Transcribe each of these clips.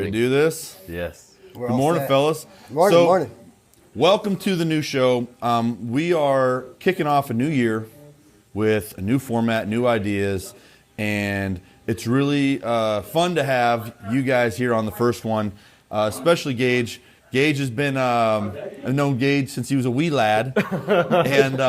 Ready to do this? Yes. Good morning, fellas. Morning. Welcome to the new show. We are kicking off a new year with a new format, new ideas, and it's really fun to have you guys here on the first one, especially Gage. Gage has been, I've known Gage since he was a wee lad and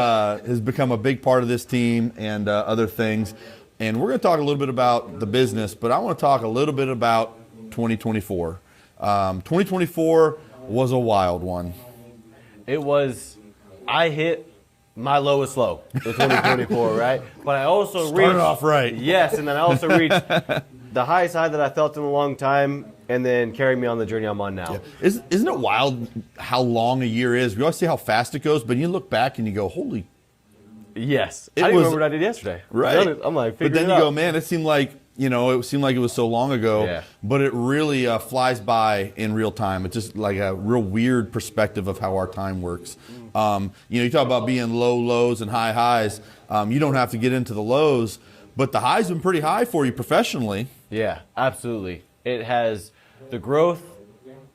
has become a big part of this team and other things. And we're going to talk a little bit about the business, but I want to talk a little bit about 2024. 2024 was a wild one. It was, I hit my lowest low in 2024, right? But I also Started off right. Yes, and then I also reached the highest high that I felt in a long time, and then carried me on the journey I'm on now. Yeah. Isn't it wild how long a year is? We always see how fast it goes, but you look back and you go, holy. Yes. I didn't remember what I did yesterday. Right. I'm like, but then you go, man, it seemed like, it was so long ago, but it really flies by in real time. It's just like a real weird perspective of how our time works. You talk about being low lows and high highs. You don't have to get into the lows, but the highs have been pretty high for you professionally. Yeah, absolutely. It has the growth,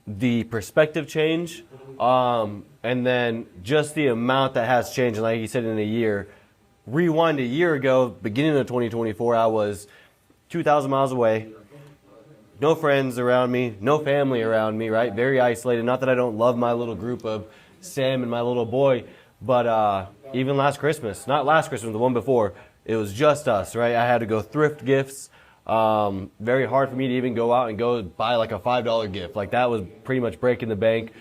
the perspective change, and then just the amount that has changed. And like you said, in a year, rewind a year ago, beginning of 2024, I was 2,000 miles away, no friends around me, no family around me, right? Very isolated. Not that I don't love my little group of Sam and my little boy, but even last Christmas, not last Christmas, the one before, it was just us, right? I had to go thrift gifts. Very hard for me to even go out and go buy like a $5 gift. Like that was pretty much breaking the bank.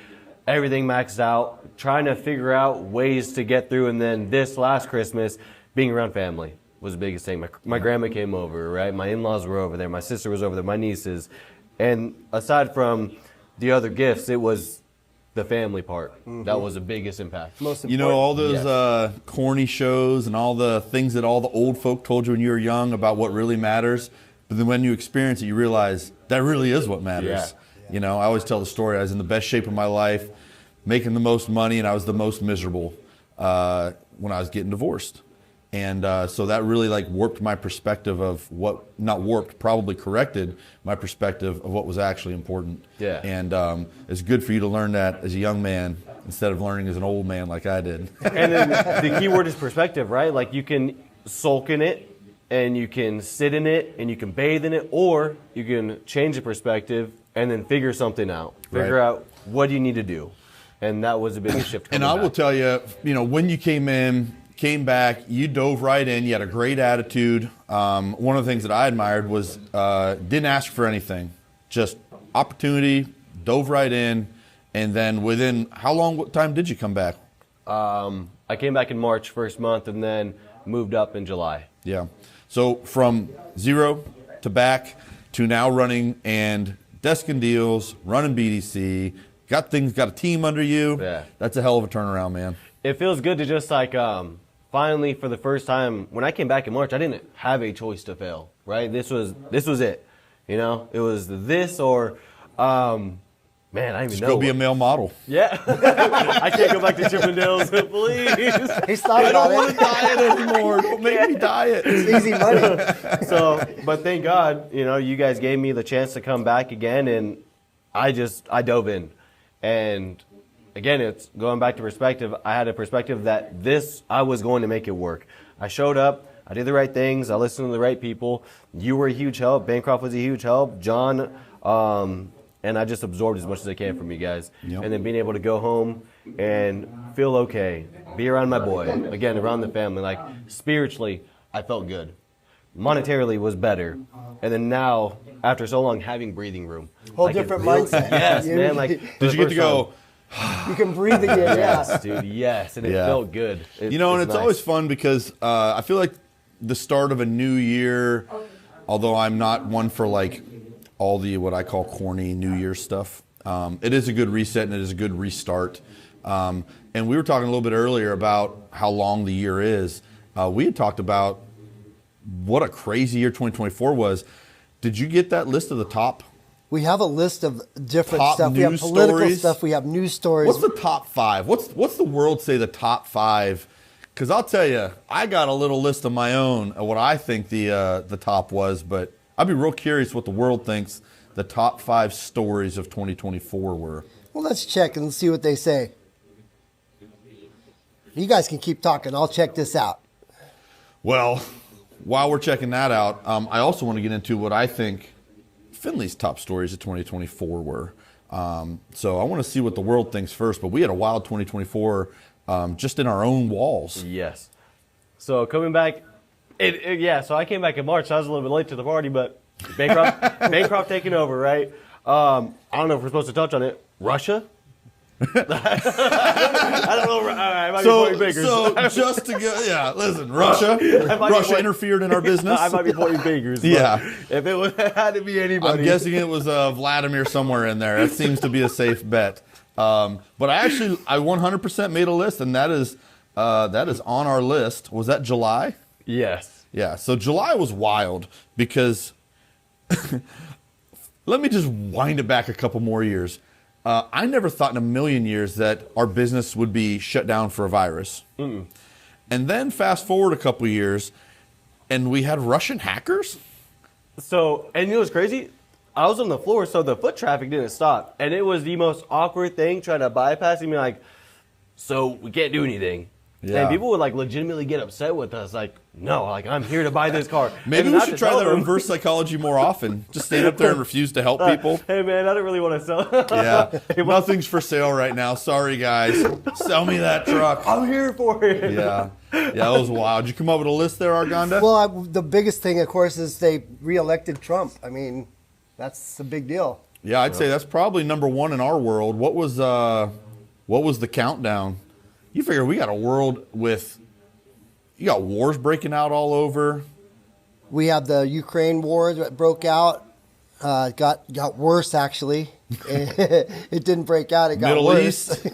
Everything maxed out, trying to figure out ways to get through. And then this last Christmas, being around family was the biggest thing. My grandma came over, right? My in-laws were over there. My sister was over there, my nieces. And aside from the other gifts, it was the family part. Mm-hmm. That was the biggest impact. Most important. All those corny shows and all the things that all the old folk told you when you were young about what really matters. But then when you experience it, you realize that really is what matters. Yeah. I always tell the story. I was in the best shape of my life, making the most money, and I was the most miserable when I was getting divorced. And so that really warped my perspective of not warped, probably corrected my perspective of what was actually important. Yeah. And it's good for you to learn that as a young man instead of learning as an old man like I did. And then the key word is perspective, right? Like you can sulk in it and you can sit in it and you can bathe in it, or you can change the perspective and then figure something out. Figure out what you need to do. And that was a big shift. And I will tell you, when you came back, you dove right in. You had a great attitude. One of the things that I admired was didn't ask for anything, just opportunity, dove right in, and then within what time did you come back? I came back in March, first month, and then moved up in July. Yeah. So from zero to back to now running and desk and deals, running BDC, got a team under you. Yeah. That's a hell of a turnaround, man. It feels good to just finally, for the first time, when I came back in March, I didn't have a choice to fail, right? This was it. It was this or, man, I don't even know. Go be a male model. Yeah. I can't go back to Chippendales, please. He's thought I about don't want to diet anymore. Don't make me diet. It's easy money. But thank God, you guys gave me the chance to come back again, and I dove in. And again, it's going back to perspective. I had a perspective that I was going to make it work. I showed up. I did the right things. I listened to the right people. You were a huge help. Bancroft was a huge help. John, and I just absorbed as much as I can from you guys. Yep. And then being able to go home and feel okay, be around my boy, again, around the family. Spiritually, I felt good. Monetarily was better. And then now, after so long, having breathing room. Whole different mindset. Yes, man. Did you get to go... You can breathe again, yes, dude, yes, and it felt good. And it's nice. Always fun because I feel like the start of a new year, although I'm not one for all the what I call corny New Year's stuff, it is a good reset and it is a good restart. And we were talking a little bit earlier about how long the year is. We had talked about what a crazy year 2024 was. Did you get that list of the top? We have a list of different top stuff. We have political stories. stuff. We have news stories. What's the top five? What's the world say the top five? Because I'll tell you, I got a little list of my own of what I think the top was, but I'd be real curious what the world thinks the top 5 stories of 2024 were. Well, let's check and see what they say. You guys can keep talking. I'll check this out. Well, while we're checking that out, I also want to get into what I think Findlay's top stories of 2024 were. So I want to see what the world thinks first, but we had a wild 2024 just in our own walls. Yes. So coming back, so I came back in March. So I was a little bit late to the party, but Bancroft taking over, right? I don't know if we're supposed to touch on it. Russia? I don't know. I might be pointing fingers. So just to go, listen, Russia interfered in our business. I might be pointing fingers. Yeah. If it had to be anybody. I'm guessing it was Vladimir somewhere in there. That seems to be a safe bet. But I 100% made a list, and that is on our list. Was that July? Yes. Yeah. So July was wild because let me just wind it back a couple more years. I never thought in a million years that our business would be shut down for a virus. Mm-mm. And then fast forward a couple years, and we had Russian hackers. So, and you know what's crazy? I was on the floor, so the foot traffic didn't stop. And it was the most awkward thing trying to bypass me, like, so we can't do anything. Yeah. And people would like legitimately get upset with us, like, no, like I'm here to buy this car. Maybe we should try that reverse psychology more often. Just stand up there and refuse to help people. Hey man, I don't really want to sell. Yeah, nothing's for sale right now. Sorry guys, sell me that truck. I'm here for it. Yeah, that was wild. Did you come up with a list there, Arganda? Well, the biggest thing, of course, is they reelected Trump. I mean, that's a big deal. Yeah, I'd say that's probably number one in our world. What was the countdown? You figure we got a world with, you got wars breaking out all over. We have the Ukraine war that broke out. Got worse, actually. It didn't break out. It got Middle worse. East.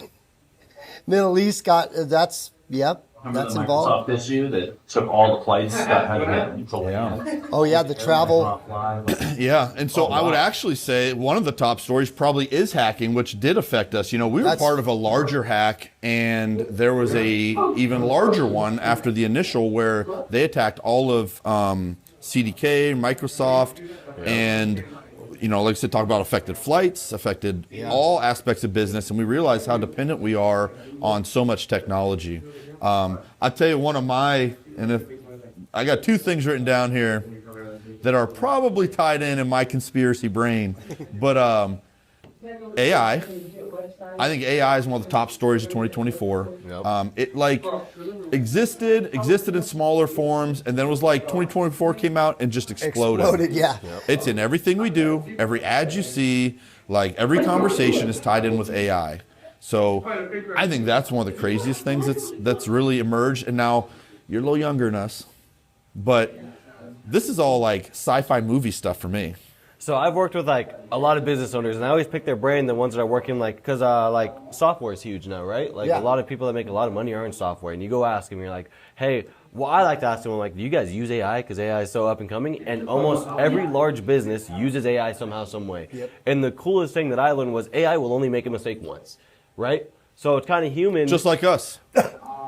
Middle East that's Remember the involved. Microsoft issue that took all the flights that had to get to land? Oh, yeah, the travel. Yeah, and so I would actually say one of the top stories probably is hacking, which did affect us. You know, we were part of a larger hack, and there was a even larger one after the initial where they attacked all of CDK, Microsoft, and, you know, like I said, talk about affected flights, affected all aspects of business, and we realized how dependent we are on so much technology. I'll tell you one of my, and if I got 2 things written down here that are probably tied in my conspiracy brain, but AI. I think AI is one of the top stories of 2024. Yep. It like existed in smaller forms, and then it was like 2024 came out and just exploded. Yeah. Yep. It's in everything we do, every ad you see, like every conversation is tied in with AI. So I think that's one of the craziest things that's really emerged. And now you're a little younger than us, but this is all like sci-fi movie stuff for me. So I've worked with like a lot of business owners, and I always pick their brain, the ones that are working like, because like software is huge now, right? Like a lot of people that make a lot of money are in software, and you go ask them, you're like, hey, well, I like to ask them, I'm like, do you guys use AI? Because AI is so up and coming, and almost every large business uses AI somehow, some way. Yep. And the coolest thing that I learned was AI will only make a mistake once, right? So it's kind of human. Just like us.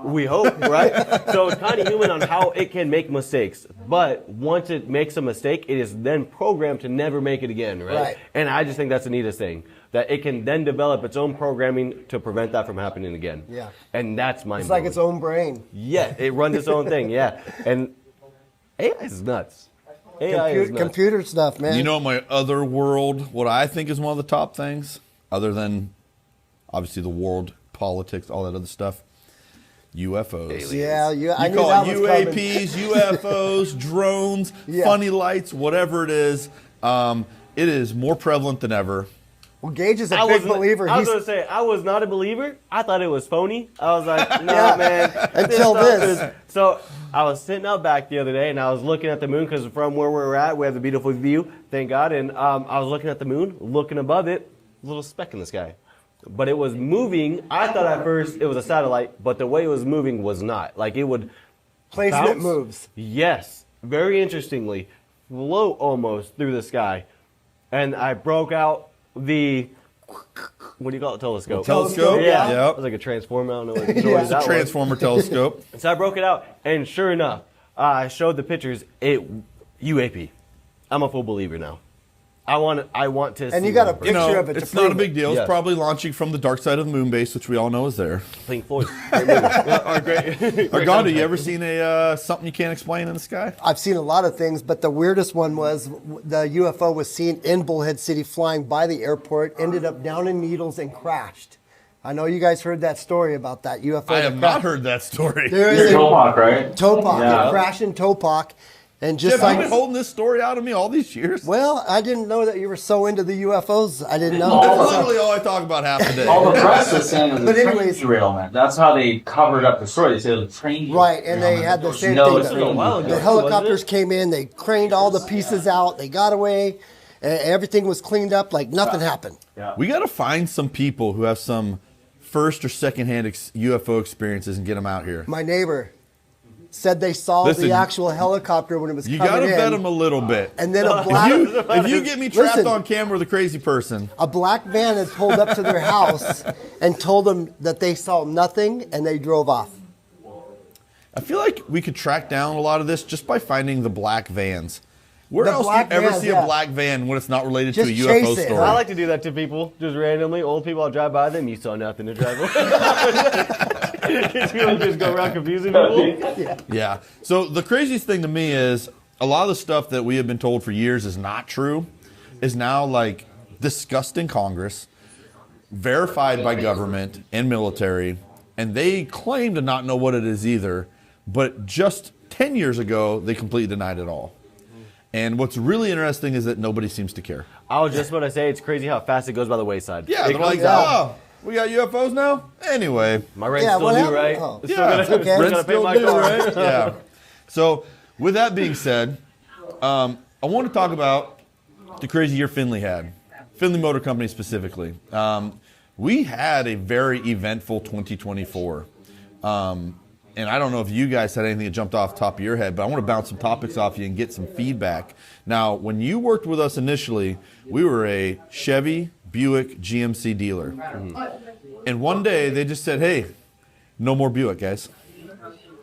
We hope, right? So it's kind of human on how it can make mistakes. But once it makes a mistake, it is then programmed to never make it again, right? And I just think that's the neatest thing, that it can then develop its own programming to prevent that from happening again. Yeah. And that's mind-blowing. It's like its own brain. Yeah, it runs its own thing, yeah. And AI is nuts. AI is nuts. Computer stuff, man. You know, my other world, what I think is one of the top things, other than obviously the world, politics, all that other stuff, UFOs. Yeah, I you knew call that it was UAPs, UFOs, drones, funny lights, whatever it is. It is more prevalent than ever. Well, Gage is a big believer. I was going to say, I was not a believer. I thought it was phony. I was like, nah, man. Until this. So I was sitting out back the other day, and I was looking at the moon, because from where we're at, we have a beautiful view, thank God. And I was looking at the moon, looking above it, a little speck in the sky. But it was moving. I thought at first it was a satellite, but the way it was moving was not. Like it would Placement moves. Yes. Very interestingly, float almost through the sky. And I broke out the, what do you call it, telescope? Telescope? Yeah. Yep. It was like a transformer. I don't know what noise that was. Transformer telescope. So I broke it out, and sure enough, I showed the pictures. UAP. I'm a full believer now. I want to. And see you got a one. picture of it to it's not a prove big it. deal. Yes. It's probably launching from the dark side of the moon base, which we all know is there. Pink Floyd. Great movie. Or great. Argando, you ever seen a something you can't explain in the sky? I've seen a lot of things, but the weirdest one was the UFO was seen in Bullhead City flying by the airport, ended up down in Needles and crashed. I know you guys heard that story about that UFO. I that have not crashed. heard that story. There You're is a Topak, right? Topak. Yeah. It crashed in Topak. And just Jeff, like, you've been holding this story out of me all these years. well, I didn't know that you were so into the UFOs. I didn't know. That's literally all I talk about half the day. All the press was saying it was But a train anyways- derailment. That's how they covered up the story. They said it was a train Right, and they derailment. had the There was same no thing. escape. while ago. The helicopters came in, they craned all the pieces out, they got away, and everything was cleaned up like nothing happened. Yeah. We got to find some people who have some first or secondhand UFO experiences and get them out here. My neighbor said they saw Listen, the actual helicopter when it was You coming got to in. vet them a little bit. And then a black, If you get me trapped Listen. on camera with a crazy person, a black van had pulled up to their house and told them that they saw nothing, and they drove off. I feel like we could track down a lot of this just by finding the black vans. Where The else do you black ever vans, see yeah. a black van when it's not related Just to a chase UFO it. story? I like to do that to people, just randomly. Old people, I'll drive by them. You saw nothing to drive away. Just go around confusing people. Yeah. So the craziest thing to me is a lot of the stuff that we have been told for years is not true, is now like discussed in Congress, verified by government and military, and they claim to not know what it is either. But just 10 years ago, they completely denied it all. And what's really interesting is that nobody seems to care. I was just about to say, it's crazy how fast it goes by the wayside. Yeah, it they're like, comes out. oh, we got UFOs now? Anyway. My rent's Yeah, still what due, happened? right? Oh. Still Yeah, gonna, it's okay. still Rent's gotta pay still my due, car. right? Yeah. So with that being said, I want to talk about the crazy year Findlay had. Findlay Motor Company specifically. We had a very eventful 2024. And I don't know if you guys had anything that jumped off the top of your head, but I want to bounce some topics off you and get some feedback. Now, when you worked with us initially, we were a Chevy, Buick, GMC dealer. And one day they just said, hey, no more Buick, guys.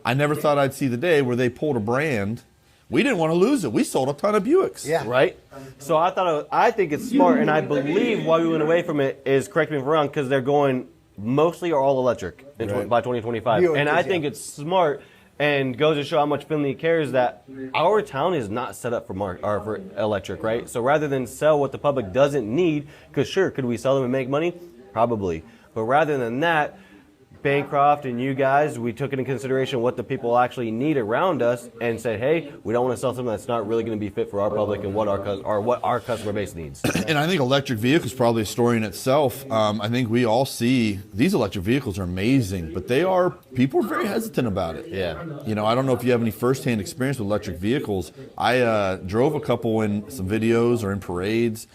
I never thought I'd see the day where they pulled a brand. We didn't want to lose it. We sold a ton of Buicks. Yeah. Right? So I think it's smart, and I believe why we went away from it is, correct me if I'm wrong, because they're going mostly or all electric by 2025. Buick And I is, think yeah. it's smart and goes to show how much Findlay cares that our town is not set up for electric, right? So rather than sell what the public doesn't need, because sure, could we sell them and make money? Probably. But rather than that, Bancroft and you guys, we took into consideration what the people actually need around us and said, hey, we don't want to sell something that's not really going to be fit for our public and what our customer base needs. And I think electric vehicles probably a story in itself. I think we all see these electric vehicles are amazing, but people are very hesitant about it. Yeah. You know, I don't know if you have any firsthand experience with electric vehicles. I drove a couple in some videos or in parades,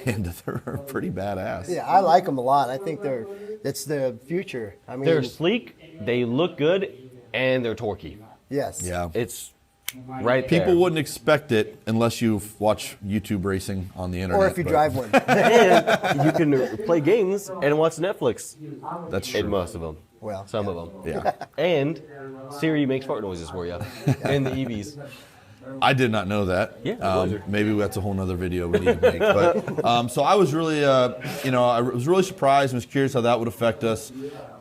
and they're pretty badass. Yeah, I like them a lot. I think it's the future. I mean, They're sleek, they look good, and they're torquey. yes. Yeah. It's right there. People wouldn't expect it unless you watch YouTube racing on the internet. Or if you but drive one. And you can play games and watch Netflix That's in true. most of them. Well, Some of them. Yeah. And Siri makes fart noises for you in the EVs. I did not know that. Yeah. Maybe that's a whole nother video we need to make. But so I was really, I was really surprised and was curious how that would affect us.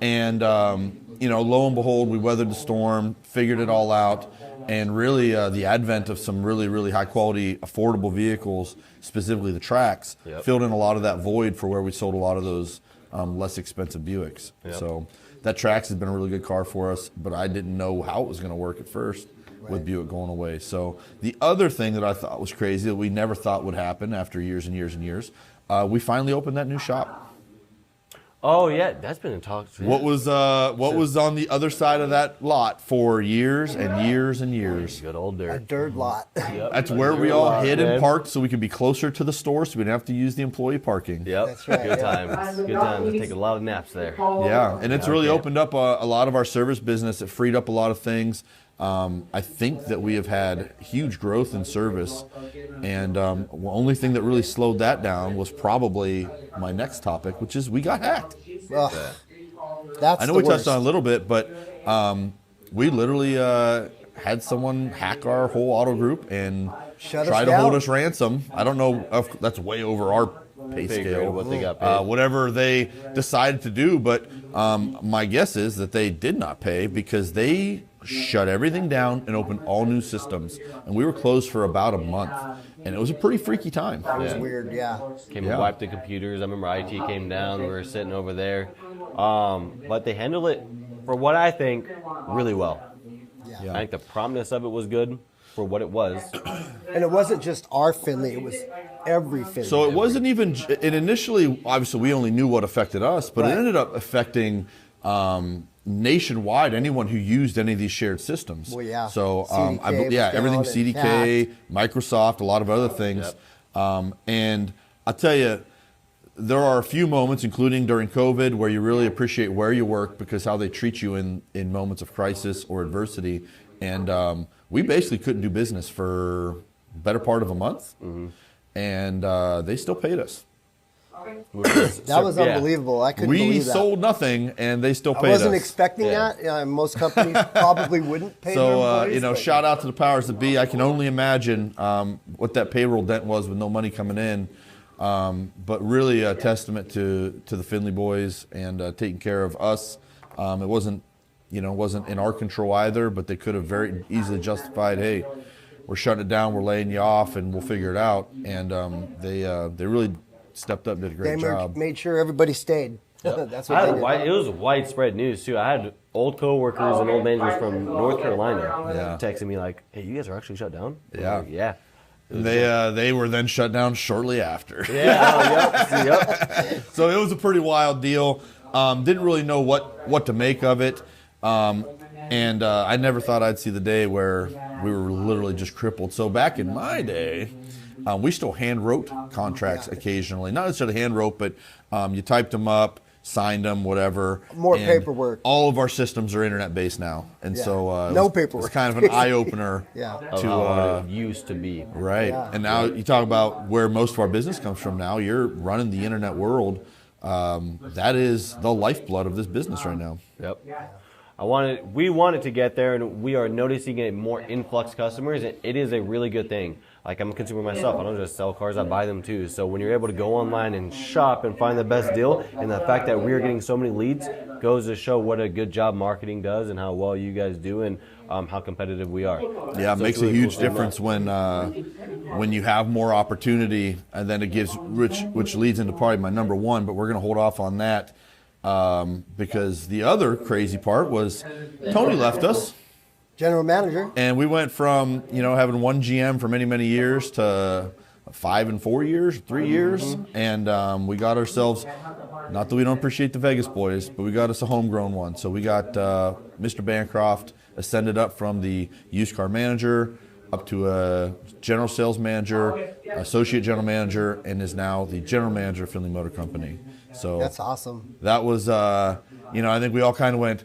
And lo and behold, we weathered the storm, figured it all out, and really the advent of some really, really high quality, affordable vehicles, specifically the Trax, filled in a lot of that void for where we sold a lot of those less expensive Buicks. Yep. So that Trax has been a really good car for us, but I didn't know how it was going to work at first. With Buick going away. So the other thing that I thought was crazy that we never thought would happen after years and years and years, we finally opened that new shop. Oh, yeah, that's been in talks. What was on the other side of that lot for years and years and years? Good old A dirt. dirt lot. Yep. That's where we all hid and man. parked so we could be closer to the store so we didn't have to use the employee parking. Yep. That's right, Good yeah. times. Good times. Take a lot of naps there. Yeah, and it's really Okay. opened up a lot of our service business. It freed up a lot of things. I think that we have had huge growth in service, and the only thing that really slowed that down was probably my next topic, which is we got hacked. Ugh. That's I know the we touched worst. on it a little bit, but we literally had someone hack our whole auto group and Shut us try to down. hold us ransom. I don't know if that's way over our pay Pay grade scale. of what they got paid. Whatever they decided to do, but my guess is that they did not pay because they shut everything down and opened all new systems, and we were closed for about a month, and it was a pretty freaky time. It was weird, yeah. Came Yeah. and wiped the computers. I remember IT came down. We were sitting over there. But they handled it, for what I think, really well. Yeah. I think the promptness of it was good for what it was. And it wasn't just our Findlay, it was every Findlay. So it wasn't even. It initially, obviously, we only knew what affected us, but Right. it ended up affecting nationwide anyone who used any of these shared systems. Well, yeah. So CDK was everything down and CDK, Microsoft, a lot of other things, and I tell you. There are a few moments, including during COVID, where you really appreciate where you work because how they treat you in moments of crisis or adversity. And we basically couldn't do business for the better part of a month, and they still paid us. That was unbelievable. I couldn't We believe that. sold nothing, and they still I paid us. wasn't expecting Yeah. that. Most companies probably wouldn't pay their So, employees. but- shout out to the powers that be. I can only imagine what that payroll dent was with no money coming in. But really a testament to the Findlay boys and taking care of us. It wasn't in our control either, but they could have very easily justified, hey, we're shutting it down, we're laying you off, and we'll figure it out. And they really stepped up, did a great They job. made sure everybody stayed. That's I what they had did. it was widespread news too. I had old coworkers and old managers from North Carolina Yeah. texting me like, "Hey, you guys are actually shut down?" I'm Yeah. like, yeah. They were then shut down shortly after. Yeah. Yep. So it was a pretty wild deal. Didn't really know what to make of it. And I never thought I'd see the day where we were literally just crippled. So back in my day, we still hand wrote contracts occasionally. Not necessarily hand wrote, but you typed them up, signed them, whatever. More And paperwork. All of our systems are internet based now, and Yeah. so No it's paperwork. kind of an eye opener. Yeah. Of To how it used to be. right, Yeah. and now you talk about where most of our business comes from. Now you're running the internet world. That is the lifeblood of this business right now. Yep. We wanted to get there, and we are noticing a more influx customers. And it is a really good thing. Like, I'm a consumer myself. I don't just sell cars; I buy them too. So when you're able to go online and shop and find the best deal, and the fact that we're getting so many leads goes to show what a good job marketing does, and how well you guys do, and how competitive we are. Yeah, it So makes it's really a huge cool seeing difference that. when you have more opportunity, and then it gives which leads into probably my number one. But we're going to hold off on that because the other crazy part was Tony left us. General manager. And we went from, having one GM for many, many years to 5 and 4 years, 3 years. And we got ourselves, not that we don't appreciate the Vegas boys, but we got us a homegrown one. So we got Mr. Bancroft ascended up from the used car manager up to a general sales manager, associate general manager, and is now the general manager of Findlay Motor Company. So That's awesome. that was, I think we all kind of went,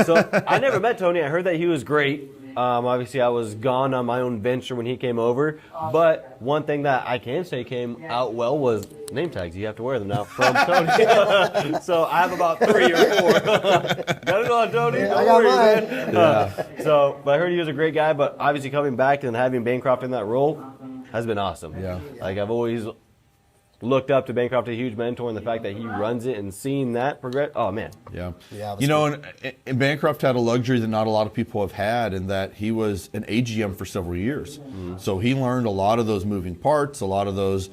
So I never met Tony. I heard that he was great. Obviously, I was gone on my own venture when he came over. But one thing that I can say came out well was name tags. You have to wear them now from Tony. So I have about 3 or 4. Got it on, Tony. Yeah, Don't I got worry, mine. man. But I heard he was a great guy. But obviously, coming back and having Bancroft in that role has been awesome. Yeah. Like, I've always looked up to Bancroft, a huge mentor, and the fact that he runs it and seeing that progress. Oh, man. Yeah. Yeah, that's And Bancroft had a luxury that not a lot of people have had in that he was an AGM for several years. So he learned a lot of those moving parts, a lot of those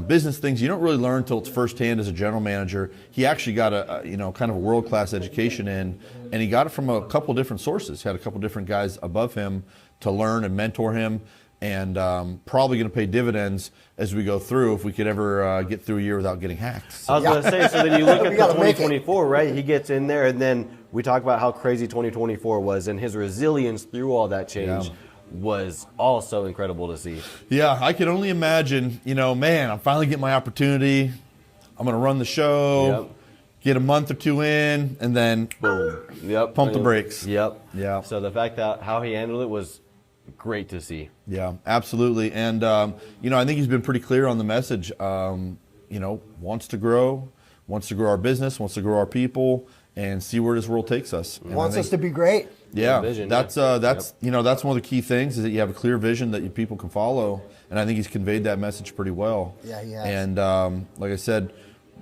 business things. You don't really learn until it's firsthand as a general manager. He actually got a kind of a world-class education in, and he got it from a couple different sources. He had a couple different guys above him to learn and mentor him. And probably going to pay dividends as we go through if we could ever get through a year without getting hacked. So, I was going to say, so then you look at We the gotta make it. 2024, right? He gets in there, and then we talk about how crazy 2024 was, and his resilience through all that change was also incredible to see. yeah, I can only imagine, man, I'm finally getting my opportunity. I'm going to run the show, Yep. get a month or two in, and then Boom. Yep. Pump the brakes. Yep. Yeah. So the fact that how he handled it was great to see. Yeah, absolutely. And, I think he's been pretty clear on the message, wants to grow our business, wants to grow our people, and see where this world takes us. And Wants I us think- to be great. Yeah, Vision, that's you know, that's one of the key things is that you have a clear vision that people can follow, and I think he's conveyed that message pretty well. Yeah, he has. And like I said,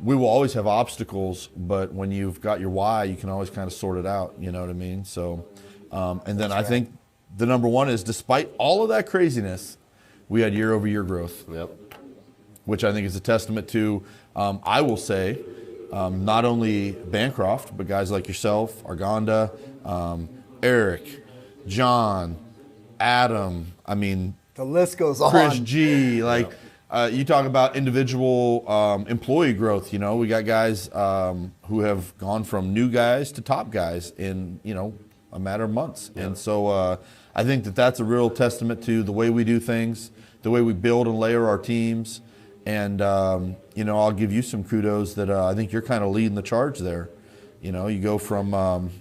we will always have obstacles, but when you've got your why, you can always kind of sort it out. You know what I mean? So, and then I think the number one is, despite all of that craziness, we had year-over-year growth. Yep. Which I think is a testament to, I will say, not only Bancroft, but guys like yourself, Argonda, Eric, John, Adam, I mean, The list goes on. Chris G, like, you talk about individual employee growth, you know, we got guys who have gone from new guys to top guys in, you know, a matter of months. Yeah. And so I think that that's a real testament to the way we do things, the way we build and layer our teams. And, you know, I'll give you some kudos that I think you're kind of leading the charge there. You know, you go from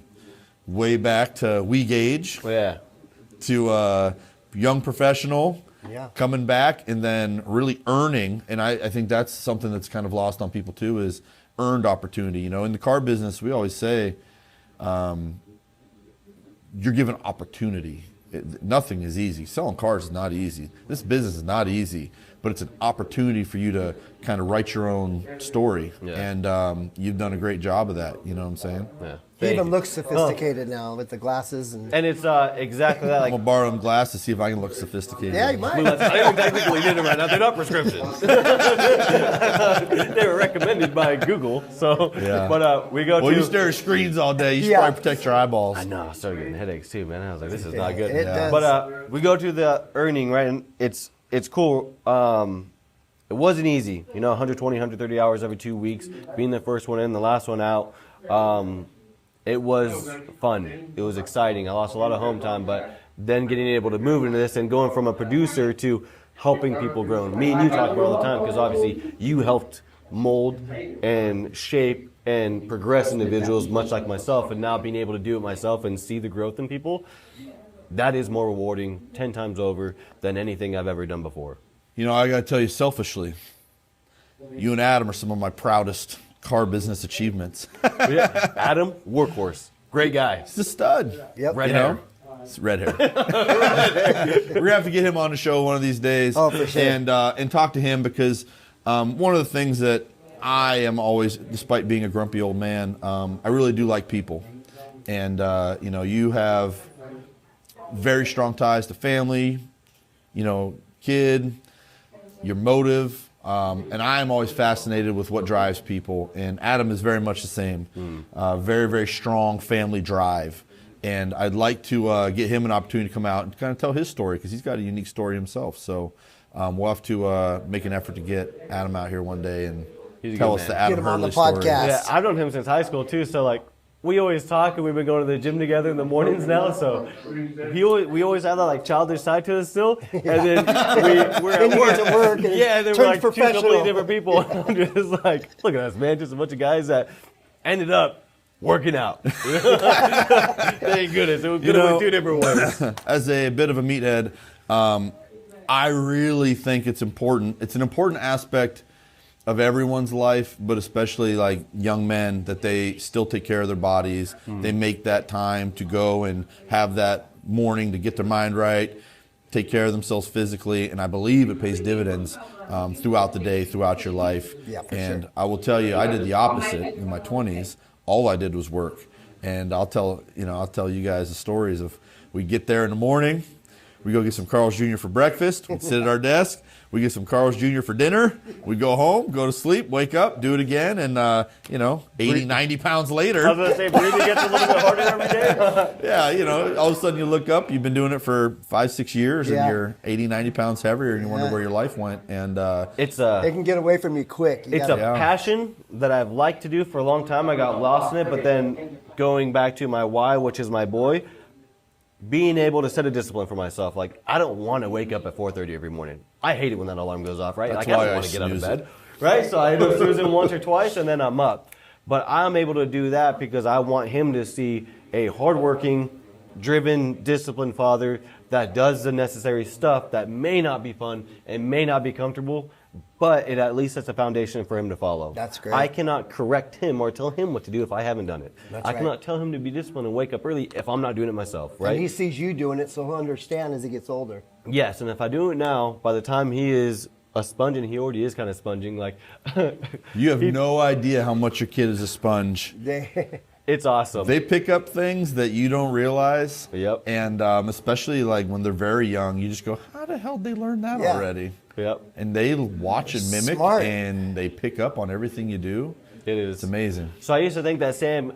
way back to Gage to young professional coming back and then really earning. And I think that's something that's kind of lost on people too, is earned opportunity. You know, in the car business, we always say you're given opportunity. Nothing is easy. Selling cars is not easy. This business is not easy, but it's an opportunity for you to kind of write your own story. Yeah. And you've done a great job of that. You know what I'm saying? Yeah. He even looks sophisticated now with the glasses. And it's exactly that. I'm going to borrow them glasses, see if I can look sophisticated. Yeah, you might. I don't technically need them right now. They're not prescriptions. They were recommended by Google. So, yeah. But we go to... Well, you stare at screens all day. You should probably protect your eyeballs. I know. I started getting headaches too, man. I was like, this is not good. It does. But we go to the earning, right? And it's cool. It wasn't easy. You know, 120, 130 hours every 2 weeks. Being the first one in, the last one out. It was fun. It was exciting. I lost a lot of home time, but then getting able to move into this and going from a producer to helping people grow. And me and you talk about it all the time because obviously you helped mold and shape and progress individuals much like myself, and now being able to do it myself and see the growth in people, that is more rewarding 10 times over than anything I've ever done before. You know, I got to tell you selfishly, you and Adam are some of my proudest car business achievements. Yeah. Adam, workhorse. Great guy. He's a stud. Yep. Red hair. It's red hair. We're going to have to get him on the show one of these days. Oh, for sure. And talk to him because one of the things that I am always, despite being a grumpy old man, I really do like people. And, you know, you have very strong ties to family, you know, kid, your motive. And I am always fascinated with what drives people, and Adam is very much the same. Very, very strong family drive, and I'd like to get him an opportunity to come out and kind of tell his story because he's got a unique story himself. So we'll have to make an effort to get Adam out here one day and tell us the Adam Get him on Hurley the story. podcast. Yeah, I've known him since high school too. So like, we always talk, and we've been going to the gym together in the mornings now. So we always have that like childish side to us still. And then we're Then at you work. get to work and Yeah, and then turns we're like two professional. completely different people. I'm just like, look at us, man. Just a bunch of guys that ended up working out. Thank goodness. It was good in two different ways. As a bit of a meathead, I really think it's important. It's an important aspect of everyone's life, but especially like young men, that they still take care of their bodies. They make that time to go and have that morning to get their mind right, take care of themselves physically, and I believe it pays dividends throughout the day, throughout your life. Yeah, for and sure. I will tell you, I did the opposite in my 20s. All I did was work. And I'll tell you guys the stories of, we get there in the morning, we go get some Carl's Jr. for breakfast, we'd sit at our desk, we get some Carl's Jr. for dinner, we go home, go to sleep, wake up, do it again, and 80, 90 pounds later. I was going to say, breathing gets a little bit harder every day. Yeah, you know, all of a sudden you look up, you've been doing it for 5-6 years, Yeah. and you're 80, 90 pounds heavier, and you wonder where your life went. And It's They can get away from you quick. It's a passion that I've liked to do for a long time. I got lost in it, but then going back to my why, which is my boy, being able to set a discipline for myself. Like, I don't want to wake up at 4:30 every morning. I hate it when that alarm goes off, right? That's like, I why don't I want to get out of snooze bed, right? So I end up snoozing once or twice, and then I'm up. But I'm able to do that because I want him to see a hardworking, driven, disciplined father that does the necessary stuff that may not be fun and may not be comfortable, but it at least sets a foundation for him to follow. That's great. I cannot correct him or tell him what to do if I haven't done it. That's I right. cannot tell him to be disciplined and wake up early if I'm not doing it myself, right? And he sees you doing it, so he'll understand as he gets older. Yes, and if I do it now, by the time he is a sponge, and he already is kind of sponging, like You have no idea how much your kid is a sponge. it's awesome. They pick up things that you don't realize. Yep. And especially like when they're very young, you just go, how the hell did they learn that Yeah. already? Yep, And they watch and mimic, Smart. and they pick up on everything you do. it is. It's amazing. So I used to think that Sam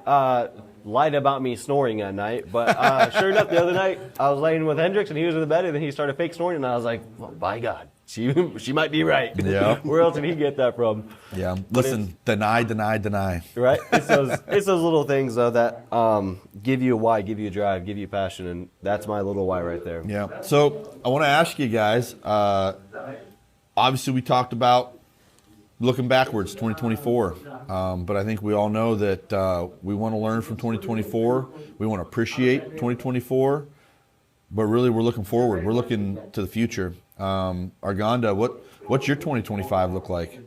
lied about me snoring at night, but sure enough, the other night I was laying with Hendrix and he was in the bed, and then he started fake snoring, and I was like, well, by God, she might be right. Yeah. Where else did he get that from? Yeah. Listen, deny. Right? It's those little things though that give you a why, give you a drive, give you passion, and that's my little why right there. Yeah. So I want to ask you guys. Obviously, we talked about looking backwards, 2024. But I think we all know that we want to learn from 2024. We want to appreciate 2024. But really, we're looking forward. We're looking to the future. Arganda, what's your 2025 look like?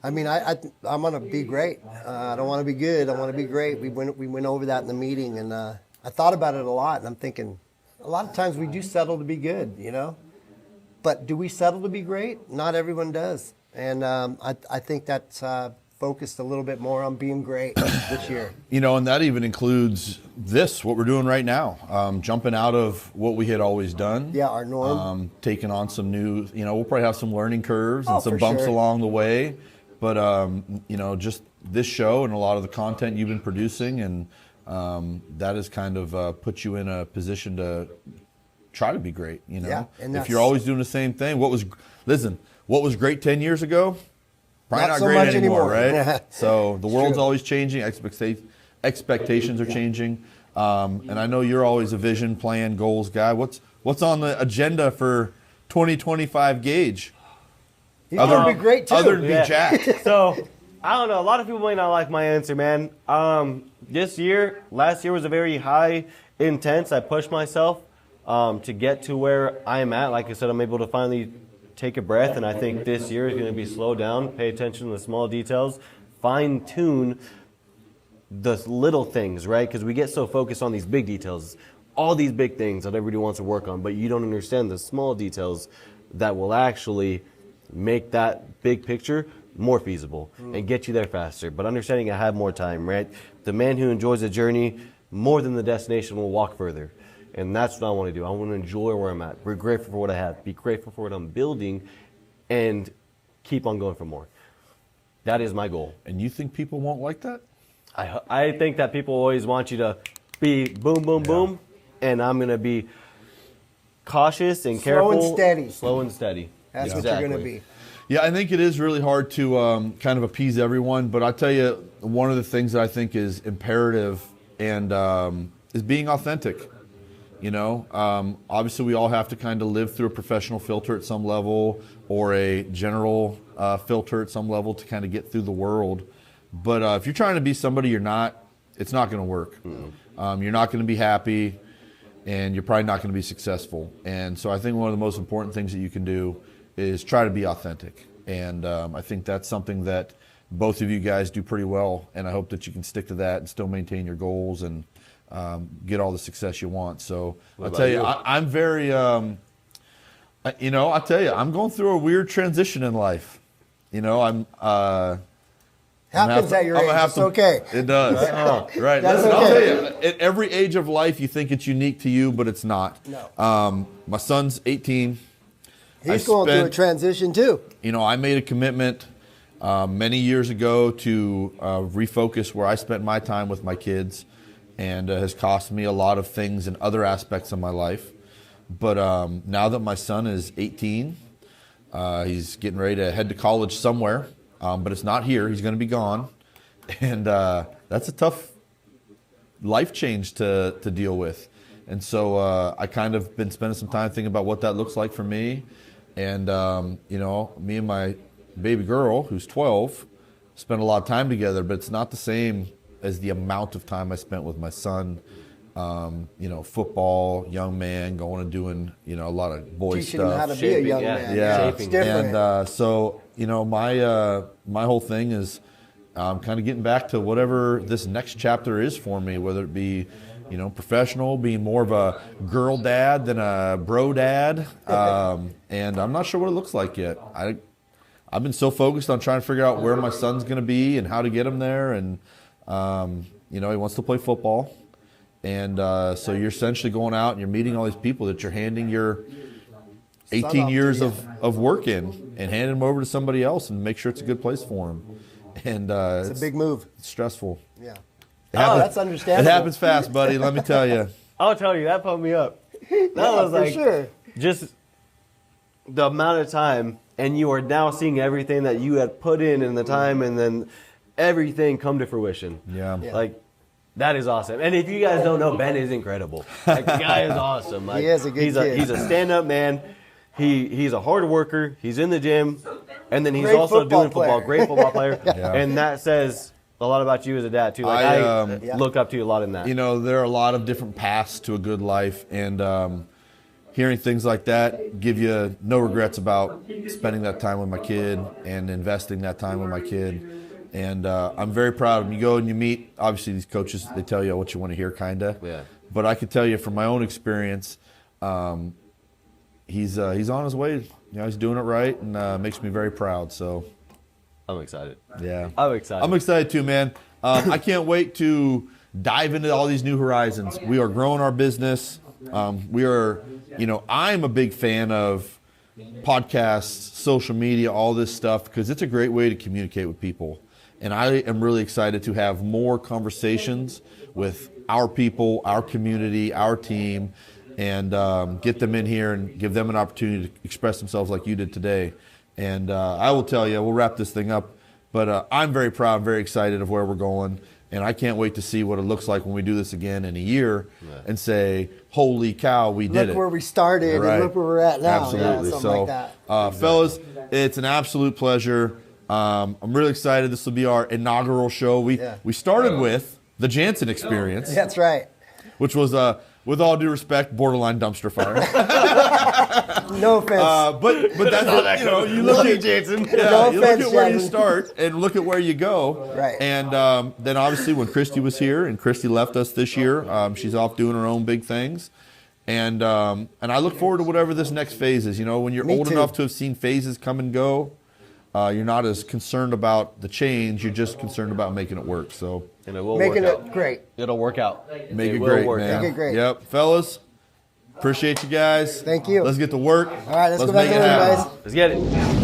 I mean, I'm gonna be great. I don't want to be good. I want to be great. We went over that in the meeting, and I thought about it a lot. And I'm thinking, a lot of times we do settle to be good, you know. But do we settle to be great? Not everyone does. And I think that's focused a little bit more on being great this year. You know, and that even includes what we're doing right now, jumping out of what we had always done. Yeah, our norm. Taking on some new, we'll probably have some learning curves and some for bumps sure. along the way. But, just this show and a lot of the content you've been producing, and that has kind of put you in a position to try to be great, Yeah, and if you're always doing the same thing. What was great 10 years ago? Probably Not not so great much anymore, anymore. right? So the world's true. always changing. Expectations are changing. And I know you're always a vision, plan, goals guy. What's on the agenda for 2025 Gage? He's gonna be great too. Other than Yeah. be jacked. So, I don't know. A lot of people may not like my answer, man. Last year was a very high intense. I pushed myself to get to where I'm at. Like I said, I'm able to finally take a breath, and I think this year is going to be slow down, pay attention to the small details, fine tune the little things, right? Because we get so focused on these big details, all these big things that everybody wants to work on, but you don't understand the small details that will actually make that big picture more feasible and get you there faster. But understanding I have more time, right? The man who enjoys the journey more than the destination will walk further. And that's what I want to do. I want to enjoy where I'm at. Be grateful for what I have. Be grateful for what I'm building, and keep on going for more. That is my goal. And you think people won't like that? I think that people always want you to be boom, boom, boom, and I'm going to be cautious and Slow careful. and steady. Slow and steady. That's what you're gonna be. Yeah, I think it is really hard to kind of appease everyone. But I tell you, one of the things that I think is imperative and is being authentic. Obviously we all have to kind of live through a professional filter at some level, or a general filter at some level to kind of get through the world. But if you're trying to be somebody you're not, it's not going to work. You're not going to be happy, and you're probably not going to be successful. And so I think one of the most important things that you can do is try to be authentic. And I think that's something that both of you guys do pretty well. And I hope that you can stick to that and still maintain your goals and get all the success you want. So I'll tell you, I'm very, I'll tell you, I'm going through a weird transition in life. Happens at your age. It's okay. It does. Right. That's Listen, I'll okay. tell you, at every age of life, you think it's unique to you, but it's not. No. My son's 18. He's going through a transition too. I made a commitment many years ago to refocus where I spent my time with my kids, and has cost me a lot of things in other aspects of my life. But now that my son is 18, he's getting ready to head to college somewhere, but it's not here. He's going to be gone. And that's a tough life change to deal with. And so I kind of been spending some time thinking about what that looks like for me. And, me and my baby girl, who's 12, spend a lot of time together, but it's not the same as the amount of time I spent with my son football, young man, going and doing, a lot of boy Teaching him how stuff. to be a young yeah. man. Yeah, It's different. and so my whole thing is kind of getting back to whatever this next chapter is for me, whether it be professional, being more of a girl dad than a bro dad, and I'm not sure what it looks like yet. I've been so focused on trying to figure out where my son's going to be and how to get him there, and he wants to play football. And so you're essentially going out and you're meeting all these people that you're handing your 18 years of work in and handing them over to somebody else and make sure it's a good place for them. And It's a big move. It's stressful. Yeah. That's understandable. It happens fast, buddy. Let me tell you. I'll tell you, that pumped me up. That was for like sure. just the amount of time, and you are now seeing everything that you had put in the time, and then everything come to fruition. Yeah. Like, that is awesome. And if you guys don't know, Ben is incredible. Like, the guy is awesome. Like, He is a good kid. He's a stand-up man. He's a hard worker. He's in the gym, and then he's Great also football doing football. player. Great football player. Yeah. And that says a lot about you as a dad too. Like, I look up to you a lot in that. There are a lot of different paths to a good life, and hearing things like that give you no regrets about spending that time with my kid and investing that time with my kid. And I'm very proud of him. You go and you meet, obviously these coaches, they tell you what you want to hear, kind of. Yeah. But I can tell you from my own experience, he's on his way. He's doing it right, and makes me very proud. So, I'm excited. yeah. I'm excited. I'm excited too, man. I can't wait to dive into all these new horizons. We are growing our business. We are, I'm a big fan of podcasts, social media, all this stuff, because it's a great way to communicate with people. And I am really excited to have more conversations with our people, our community, our team, and get them in here and give them an opportunity to express themselves like you did today. And I will tell you, we'll wrap this thing up, but I'm very proud, very excited of where we're going. And I can't wait to see what it looks like when we do this again in a year and say, holy cow, we did it. Look where we started Right. and look where we're at now. Absolutely. Yeah, something like that. Fellas, it's an absolute pleasure. I'm really excited. This will be our inaugural show. We started with the Jansen Experience, That's right. which was, with all due respect, borderline dumpster fire. No offense. But that's what, you look at Jansen. Yeah, No you look offense, at where you Jansen. start and look at where you go. Right. And then obviously when Christy was here, and Christy left us this year, she's off doing her own big things. And I look forward to whatever this next phase is. When you're Me old too. enough to have seen phases come and go, you're not as concerned about the change. You're just concerned about making it work. So And it will Making work out. it great. It'll work out. make it will great, work man. out. Make it great. Yep, fellas. Appreciate you guys. Thank you. Let's get to work. All right, let's go back make to it it, happen. guys. Let's get it.